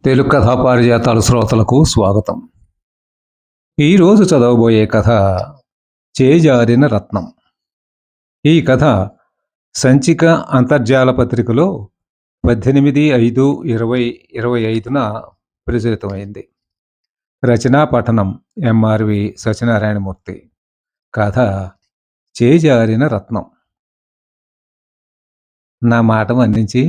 తెలుగు కథా పారిజాతాలు శ్రోతలకు స్వాగతం. ఈరోజు చదవబోయే కథ చేజారిన రత్నం. ఈ కథ సంచిక అంతర్జాల పత్రికలో 18/5/2025న ప్రచురితమైంది. రచనా పఠనం ఎంఆర్వి సత్యనారాయణమూర్తి. కథ చేజారిన రత్నం. నా మాట మన్నించి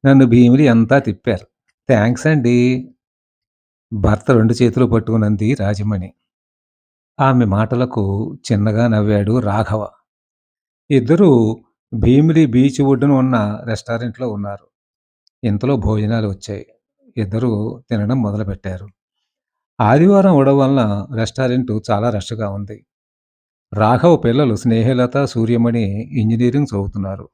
నన్ను భీమిలి అంతా తిప్పారు. థ్యాంక్స్ అండి. భర్త 2 చేతులు పట్టుకునంది రాజమణి. ఆమె మాటలకు చిన్నగా నవ్వాడు రాఘవ. ఇద్దరూ భీమిలి బీచ్ ఒడ్డున ఉన్న రెస్టారెంట్లో ఉన్నారు. ఇంతలో భోజనాలు వచ్చాయి. ఇద్దరూ తినడం మొదలుపెట్టారు. ఆదివారం అవడం వలన రెస్టారెంట్ చాలా రష్గా ఉంది. రాఘవ పిల్లలు స్నేహలత, సూర్యమణి ఇంజనీరింగ్ చదువుతున్నారు.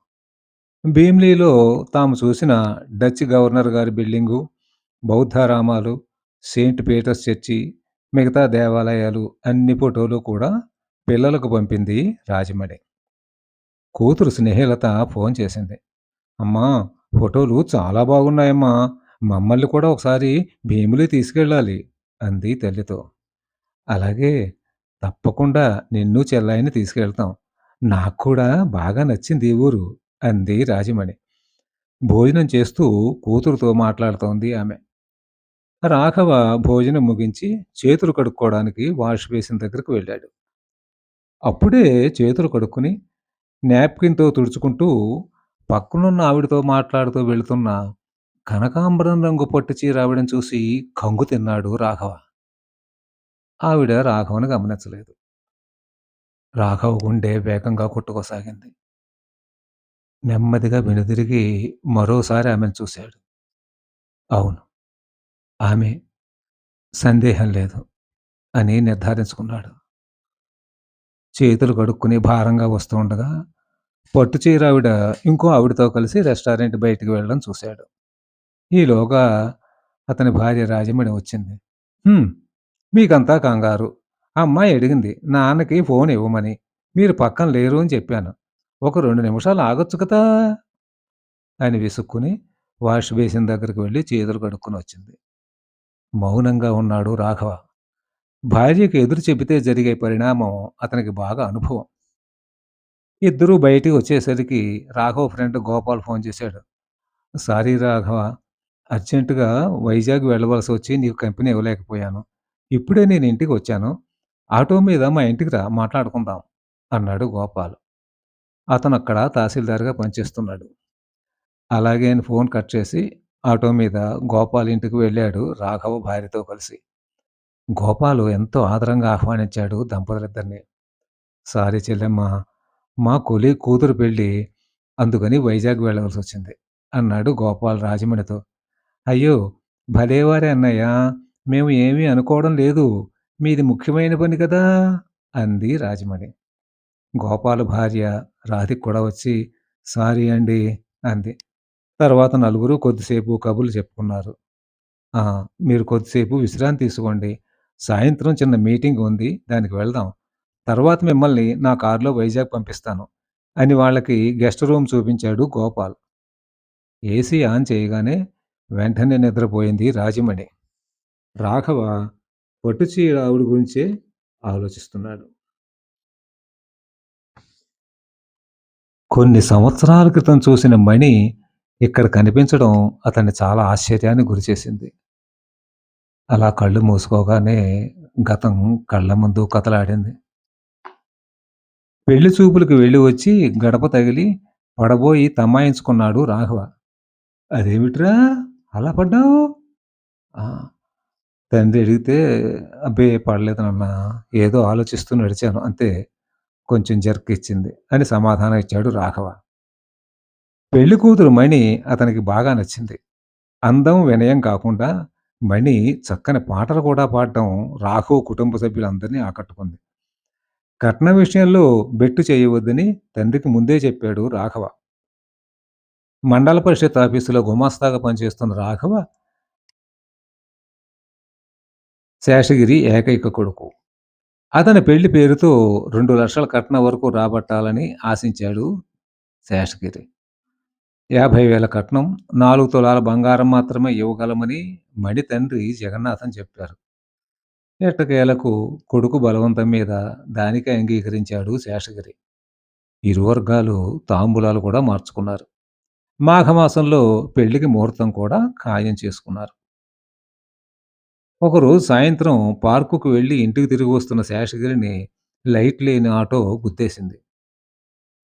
భీమిలీలో తాము చూసిన డచ్ గవర్నర్ గారి బిల్డింగు, బౌద్ధారామాలు, సెయింట్ పీటర్స్ చర్చి, మిగతా దేవాలయాలు అన్ని ఫోటోలు కూడా పిల్లలకు పంపింది రాజమణి. కూతురు స్నేహలత ఫోన్ చేసింది. అమ్మా, ఫోటోలు చాలా బాగున్నాయమ్మా, మమ్మల్ని కూడా ఒకసారి భీమిలి తీసుకెళ్ళాలి అంది తల్లితో. అలాగే, తప్పకుండా నిన్ను చెల్లాయిని తీసుకెళ్తాం. నాకు కూడా బాగా నచ్చింది ఈ ఊరు అంది రాజమణి. భోజనం చేస్తూ కూతురుతో మాట్లాడుతోంది ఆమె. రాఘవ భోజనం ముగించి చేతులు కడుక్కోవడానికి వాష్ బేసిన్ దగ్గరకు వెళ్ళాడు. అప్పుడే చేతులు కడుక్కుని నాప్కిన్తో తుడుచుకుంటూ పక్కనున్న ఆవిడతో మాట్లాడుతూ వెళుతున్న కనకాంబరం రంగు పట్టు చీర ఆవిడని చూసి కంగు తిన్నాడు రాఘవ. ఆవిడ రాఘవను గమనించలేదు. రాఘవ గుండె వేగంగా కొట్టుకోసాగింది. నెమ్మదిగా వెనుదిరిగి మరోసారి ఆమెను చూశాడు. అవును, ఆమె, సందేహం లేదు అని నిర్ధారించుకున్నాడు. చేతులు కడుక్కుని భారంగా వస్తూ ఉండగా పట్టు చీర ఆవిడ ఇంకో ఆవిడతో కలిసి రెస్టారెంట్ బయటికి వెళ్ళడం చూశాడు. ఈలోగా అతని భార్య రాజమణి వచ్చింది. మీకంతా కంగారు. అమ్మాయి అడిగింది నాన్నకి ఫోన్ ఇవ్వమని. మీరు పక్కన లేరు అని చెప్పాను. ఒక 2 నిమిషాలు ఆగొచ్చు కదా అని విసుక్కుని వాష్ బేసిన్ దగ్గరికి వెళ్ళి చేతులు కడుక్కుని వచ్చింది. మౌనంగా ఉన్నాడు రాఘవ. భార్యకు ఎదురు చెబితే జరిగే పరిణామం అతనికి బాగా అనుభవం. ఇద్దరూ బయటికి వచ్చేసరికి రాఘవ ఫ్రెండ్ గోపాల్ ఫోన్ చేశాడు. సారీ రాఘవ, అర్జెంటుగా వైజాగ్ వెళ్ళవలసి వచ్చి నీకు కంపెనీ ఇవ్వలేకపోయాను. ఇప్పుడే నేను ఇంటికి వచ్చాను. ఆటో మీద మా ఇంటికి రా, మాట్లాడుకుందాం అన్నాడు గోపాల్. అతను అక్కడ తహసీల్దార్గా పనిచేస్తున్నాడు. అలాగే అని ఫోన్ కట్ చేసి ఆటో మీద గోపాల్ ఇంటికి వెళ్ళాడు రాఘవ భార్యతో కలిసి. గోపాలు ఎంతో ఆదరంగా ఆహ్వానించాడు దంపతులిద్దరిని. సారీ చెల్లెమ్మ, మా కొలీగ్ కూతురు పెళ్ళి, అందుకని వైజాగ్ వెళ్ళవలసి వచ్చింది అన్నాడు గోపాల్ రాజమణితో. అయ్యో, భలేవారే అన్నయ్య, మేము ఏమీ అనుకోవడం లేదు, మీది ముఖ్యమైన పని కదా అంది రాజమణి. గోపాల్ భార్య రాధిక కూడా వచ్చి సారీ అండి అంది. తర్వాత నలుగురు కొద్దిసేపు కబుర్లు చెప్పుకున్నారు. మీరు కొద్దిసేపు విశ్రాంతి తీసుకోండి, సాయంత్రం చిన్న మీటింగ్ ఉంది, దానికి వెళ్దాం. తర్వాత మిమ్మల్ని నా కారులో వైజాగ్ పంపిస్తాను అని వాళ్ళకి గెస్ట్ రూమ్ చూపించాడు గోపాల్. ఏసీ ఆన్ చేయగానే వెంటనే నిద్రపోయింది రాజమణి. రాఘవ పట్టుచీర ఆవిడ గురించే ఆలోచిస్తున్నాడు. కొన్ని సంవత్సరాల క్రితం చూసిన మణి ఇక్కడ కనిపించడం అతన్ని చాలా ఆశ్చర్యానికి గురిచేసింది. అలా కళ్ళు మూసుకోగానే గతం కళ్ళ ముందు కదలాడింది. పెళ్లి చూపులకు వెళ్ళి వచ్చి గడప తగిలి పడబోయి తమాయించుకున్నాడు రాఘవ. అదేమిట్రా అలా పడ్డావు? తండ్రి అడిగితే అబ్బే పడలేదు నాన్న, ఏదో ఆలోచిస్తూ నడిచాను అంతే, కొంచెం జర్క్ ఇచ్చింది అని సమాధానం ఇచ్చాడు రాఘవ. పెళ్లి కూతురు మణి అతనికి బాగా నచ్చింది. అందం, వినయం కాకుండా మణి చక్కని పాటలు కూడా పాడటం రాఘవ కుటుంబ సభ్యులందరినీ ఆకట్టుకుంది. కట్న విషయంలో బెట్టు చేయవద్దని తండ్రికి ముందే చెప్పాడు రాఘవ. మండల పరిషత్ ఆఫీసులో గుమాస్తాగా పనిచేస్తున్న రాఘవ శేషగిరి ఏకైక కొడుకు. అతని పెళ్లి పేరుతో 2 లక్షల కట్నం వరకు రాబట్టాలని ఆశించాడు శేషగిరి. 50,000 కట్నం, 4 తులాల బంగారం మాత్రమే ఇవ్వగలమని మణి తండ్రి జగన్నాథం చెప్పారు. ఎట్టకేలకు కొడుకు బలవంతం మీద దానికి అంగీకరించాడు శేషగిరి. ఇరు వర్గాలు తాంబూలాలు కూడా మార్చుకున్నారు. మాఘమాసంలో పెళ్లికి ముహూర్తం కూడా ఖాయం చేసుకున్నారు. ఒకరోజు సాయంత్రం పార్కుకు వెళ్లి ఇంటికి తిరిగి వస్తున్న శేషగిరిని లైట్ లేని ఆటో గుద్దేసింది.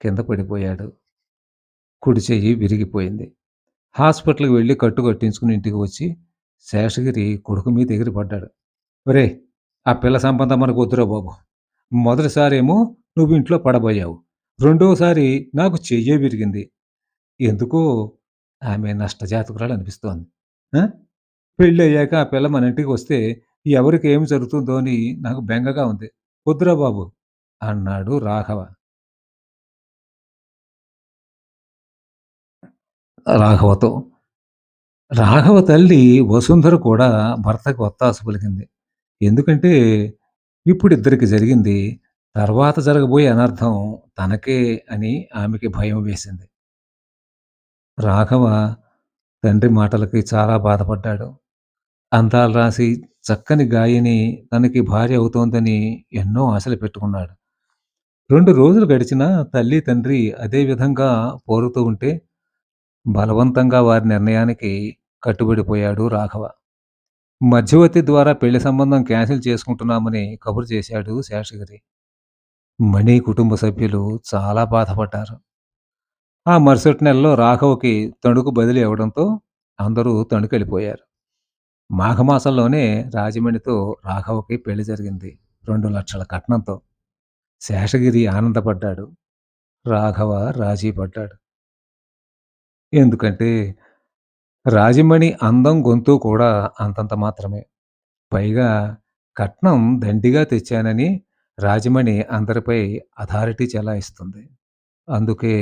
కింద పడిపోయాడు. కుడి చెయ్యి విరిగిపోయింది. హాస్పిటల్‌కి వెళ్లి కట్టు కట్టించుకుని ఇంటికి వచ్చి శేషగిరి కొడుకు మీద ఎగిరి పడ్డాడు. "ఒరేయ్! ఆ పిల్ల సంబంధం మనకొద్దురా బాబు. మొదటిసారేమో నువ్వు ఇంట్లో పడబోయావు. రెండోసారి నాకు చెయ్యే విరిగింది. ఎందుకో ఆమె నష్టజాతకురాలనిపిస్తోంది. ఆ! పెళ్ళయ్యాక ఆ పిల్ల మన ఇంటికి వస్తే ఎవరికి ఏమి జరుగుతుందో అని నాకు బెంగగా ఉంది. వద్దురా బాబు" అన్నాడు రాఘవ. రాఘవతో. రాఘవ తల్లి వసుంధర కూడా భర్తకి ఒత్తాసు పలికింది. ఎందుకంటే ఇప్పుడిద్దరికి జరిగింది. తర్వాత జరగబోయే అనర్థం తనకే అని ఆమెకి భయం వేసింది. రాఘవ తండ్రి మాటలకి చాలా బాధపడ్డాడు. అందాలు రాసి చక్కని గాయని తనకి భార్య అవుతోందని ఎన్నో ఆశలు పెట్టుకున్నాడు. 2 రోజులు గడిచినా తల్లి, తండ్రి అదే విధంగా పోరుతూ ఉంటే బలవంతంగా వారి నిర్ణయానికి కట్టుబడిపోయాడు రాఘవ. మధ్యవర్తి ద్వారా పెళ్లి సంబంధం క్యాన్సిల్ చేసుకుంటున్నామని కబురు చేశాడు శేషగిరి. మణి కుటుంబ సభ్యులు చాలా బాధపడ్డారు. ఆ మరుసటి నెలలో రాఘవకి తణుకు బదిలీ అవ్వడంతో అందరూ తణుకెళ్ళిపోయారు. మాఘమాసంలోనే రాజమణితో రాఘవకి పెళ్లి జరిగింది. 2,00,000 కట్నంతో. శేషగిరి ఆనందపడ్డాడు. రాఘవ రాజీ పడ్డాడు. ఎందుకంటే రాజమణి అందం, గొంతు కూడా అంతంత మాత్రమే. పైగా కట్నం దండిగా తెచ్చానని రాజమణి అందరిపై అథారిటీ చెలాయిస్తుంది. అందుకే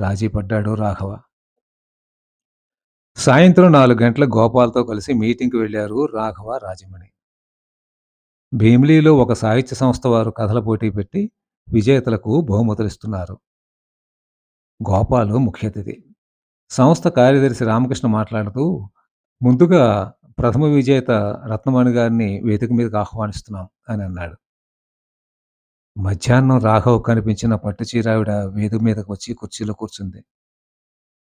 రాజీ పడ్డాడు రాఘవ. సాయంత్రం 4 గంటలకు గోపాల్‌తో కలిసి మీటింగ్‌కి వెళ్లారు రాఘవ, రాజమణి. భీమిలిలో ఒక సాహిత్య సంస్థ వారు కథల పోటీ పెట్టి విజేతలకు బహుమతులిస్తున్నారు. గోపాలు ముఖ్య అతిథి. సంస్థ కార్యదర్శి రామకృష్ణ మాట్లాడుతూ, "ముందుగా ప్రథమ విజేత రత్నమణి గారిని వేదిక మీదకి ఆహ్వానిస్తున్నాం" అని అన్నాడు. మధ్యాహ్నం రాఘవ్ కనిపించిన పట్టు చీరావిడ వేదిక మీదకి వచ్చి కుర్చీలో కూర్చుంది.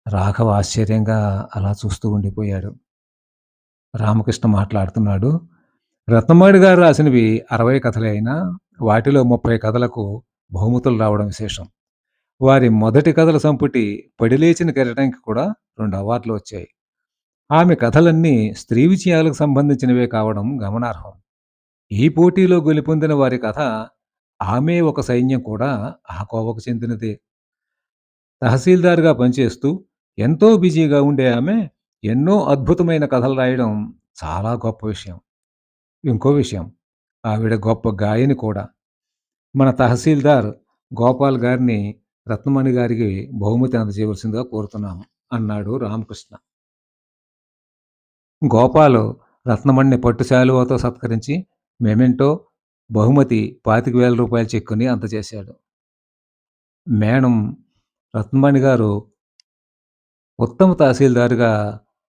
రాఘవ ఆశ్చర్యంగా అలా చూస్తూ ఉండిపోయాడు. రామకృష్ణ మాట్లాడుతున్నాడు. రత్నమాడి గారు రాసినవి 60 కథలే అయినా వాటిలో 30 కథలకు బహుమతులు రావడం విశేషం. వారి మొదటి కథల సంపుటి 'పడిలేచిన కెరటం'కి కూడా 2 అవార్డులు వచ్చాయి. ఆమె కథలన్నీ స్త్రీ విజయాలకు సంబంధించినవే కావడం గమనార్హం. ఈ పోటీలో గెలుపొందిన వారి కథ 'ఆమె ఒక సైన్యం' కూడా ఆ కోవకు చెందినదే. తహసీల్దార్‌గా పనిచేస్తూ ఎంతో బిజీగా ఉండే ఆమె ఎన్నో అద్భుతమైన కథలు రాయడం చాలా గొప్ప విషయం. ఇంకో విషయం, ఆవిడ గొప్ప గాయని కూడా. మన తహసీల్దార్ గోపాల్ గారిని రత్నమణి గారికి బహుమతి అందజేయవలసిందిగా కోరుతున్నాము అన్నాడు రామకృష్ణ. గోపాలు రత్నమణిని పట్టు శాలువాతో సత్కరించి మెమెంటో, బహుమతి రూ. 25,000 చెక్కుని అందజేశాడు. మేడం రత్నమణి గారు ఉత్తమ తహసీల్దార్‌గా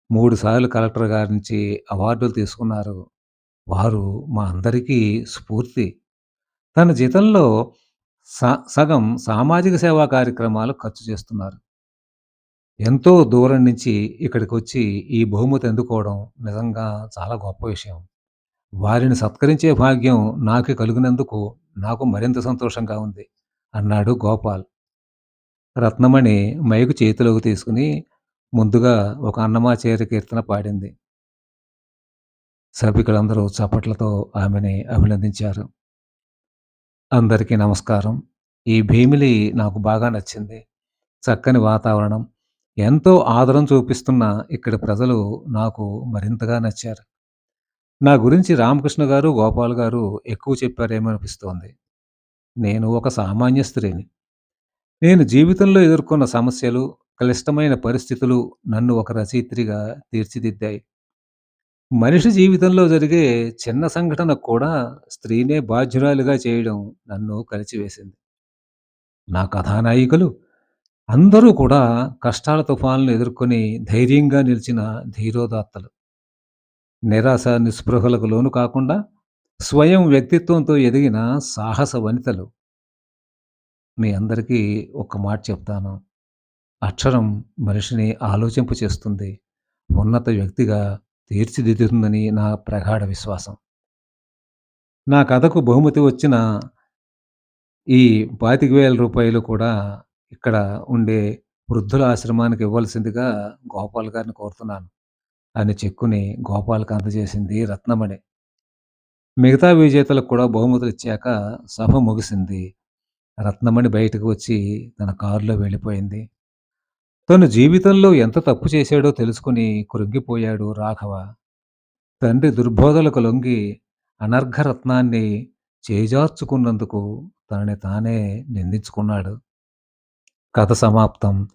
3 సార్లు కలెక్టర్ గారి నుంచి అవార్డులు తీసుకున్నారు. వారు మా అందరికీ స్ఫూర్తి. తన జీతంలో సగం సామాజిక సేవా కార్యక్రమాలకు ఖర్చు చేస్తున్నారు. ఎంతో దూరం నుంచి ఇక్కడికొచ్చి ఈ బహుమతి అందుకోవడం నిజంగా చాలా గొప్ప విషయం. వారిని సత్కరించే భాగ్యం నాకు కలిగినందుకు నాకు మరింత సంతోషంగా ఉంది అన్నాడు గోపాల్. రత్నమణి మైకు చేతిలోకి తీసుకుని ముందుగా ఒక అన్నమాచార్య కీర్తన పాడింది. సభికులందరూ చప్పట్లతో ఆమెని అభినందించారు. అందరికీ నమస్కారం. ఈ భీమిలి నాకు బాగా నచ్చింది. చక్కని వాతావరణం, ఎంతో ఆదరం చూపిస్తున్న ఇక్కడి ప్రజలు నాకు మరింతగా నచ్చారు. నా గురించి రామకృష్ణ గారు, గోపాల్ గారు ఎక్కువ చెప్పారేమో అనిపిస్తోంది. నేను ఒక సామాన్య స్త్రీని. నేను జీవితంలో ఎదుర్కొన్న సమస్యలు, క్లిష్టమైన పరిస్థితులు నన్ను ఒక రచయిత్రిగా తీర్చిదిద్దాయి. మనిషి జీవితంలో జరిగే చిన్న సంఘటనకు కూడా స్త్రీనే బాధ్యురాలిగా చేయడం నన్ను కలిచివేసింది. నా కథానాయికలు అందరూ కూడా కష్టాల తుఫాన్లను ఎదుర్కొని ధైర్యంగా నిలిచిన ధీరోదాత్తలు. నిరాశ, నిస్పృహలకు లోను కాకుండా స్వయం వ్యక్తిత్వంతో ఎదిగిన సాహస వనితలు. మీ అందరికీ ఒక మాట చెప్తాను. అక్షరం మనిషిని ఆలోచింపచేస్తుంది. ఉన్నత వ్యక్తిగా తీర్చిదిద్దుతుందని నా ప్రగాఢ విశ్వాసం. నా కథకు బహుమతి వచ్చిన ఈ రూ. 25,000 కూడా ఇక్కడ ఉండే వృద్ధుల ఆశ్రమానికి ఇవ్వాల్సిందిగా గోపాల్ గారిని కోరుతున్నాను అని చెక్కుని గోపాల్‌కి అందజేసింది రత్నమణి. మిగతా విజేతలకు కూడా బహుమతులిచ్చాక సభ ముగిసింది. రత్నమణి బయటకు వచ్చి తన కారులో వెళ్ళిపోయింది. తను జీవితంలో ఎంత తప్పు చేశాడో తెలుసుకొని కృంగిపోయాడు రాఘవ. తండ్రి దుర్బోధలకు లొంగి అనర్ఘరత్నాన్ని చేజార్చుకున్నందుకు తనని తానే నిందించుకున్నాడు. కథ సమాప్తం.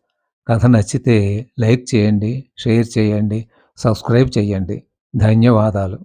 కథ నచ్చితే లైక్ చేయండి, షేర్ చేయండి, సబ్స్క్రైబ్ చేయండి. ధన్యవాదాలు.